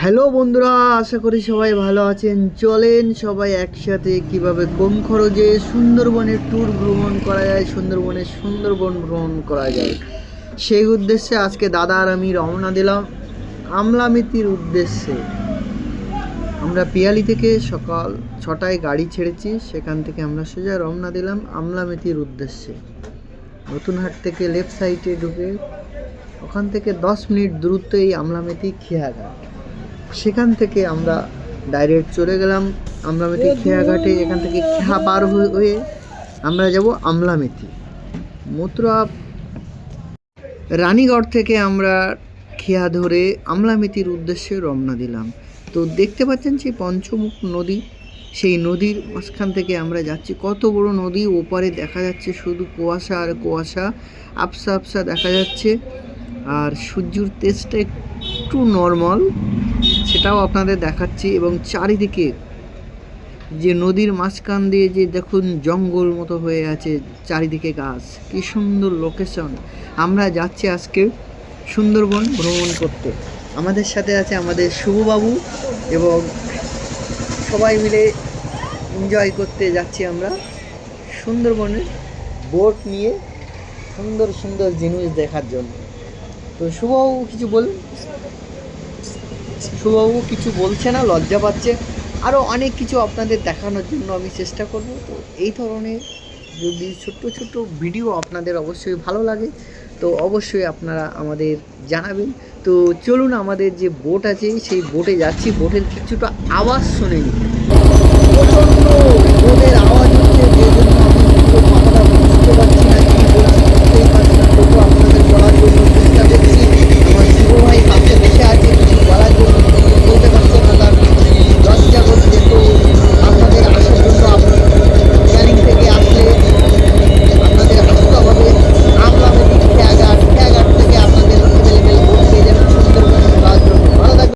Hello বন্ধুরা, আশা করি সবাই ভালো আছেন। চলেন সবাই একসাথে কিভাবে কম খরচে সুন্দরবনের ট্যুর ভ্রমণ করা যায়, সুন্দরবন ভ্রমণ করা যায়, সেই উদ্দেশ্যে আজকে দাদা আর আমি রওনা দিলাম আমলামিতির উদ্দেশ্যে। আমরা পিয়ালি থেকে সকাল 6টায় গাড়ি ছেড়েছি, সেখান থেকে আমরা সোজা রওনা দিলাম আমলামিতির উদ্দেশ্যে। নতুনহাট থেকে লেফট সাইডে ঢুকে ওখান থেকে 10 মিনিট দূরত্বেই আমলামিতি খেয়াঘাট। সেখান থেকে আমরা ডাইরেক্ট চলে গেলাম আমলামিতি খেয়াঘাটে। এখান থেকে খেয়া পার হয়ে আমরা যাব আমলামিতি। মথুরা রানীগড় থেকে আমরা খেয়া ধরে আমলামিতির উদ্দেশ্যে রওনা দিলাম। তো দেখতে পাচ্ছেন সেই পঞ্চমুখ নদী, সেই নদীর মাঝখান থেকে আমরা যাচ্ছি। কত বড় নদী, ওপারে দেখা যাচ্ছে শুধু কুয়াশা আর কুয়াশা, আবসা আবসা দেখা যাচ্ছে। আর সূর্যের তেজটা একটু নর্মাল, সেটাও আপনাদের দেখাচ্ছি। এবং চারিদিকে যে নদীর মাঝখান দিয়ে যে দেখুন জঙ্গল মতো হয়ে আছে, চারিদিকে গাছ, কি সুন্দর লোকেশন। আমরা যাচ্ছি আজকে সুন্দরবন ভ্রমণ করতে। আমাদের সাথে আছে আমাদের শুভবাবু এবং সবাই মিলে এনজয় করতে যাচ্ছি আমরা সুন্দরবনে বোট নিয়ে, সুন্দর সুন্দর জিনিস দেখার জন্য। তো শুভবাবু কিছু বলুন। শুভবাবু কিছু বলছে না, লজ্জা পাচ্ছে। আরও অনেক কিছু আপনাদের দেখানোর জন্য আমি চেষ্টা করব। তো এই ধরনের যদি ছোট্ট ছোট্ট ভিডিও আপনাদের অবশ্যই ভালো লাগে, তো অবশ্যই আপনারা আমাদের জানাবেন। তো চলুন, আমাদের যে বোট আছে সেই বোটে যাচ্ছি। বোটের কিছুটা আওয়াজ শুনে নিন। প্রচণ্ড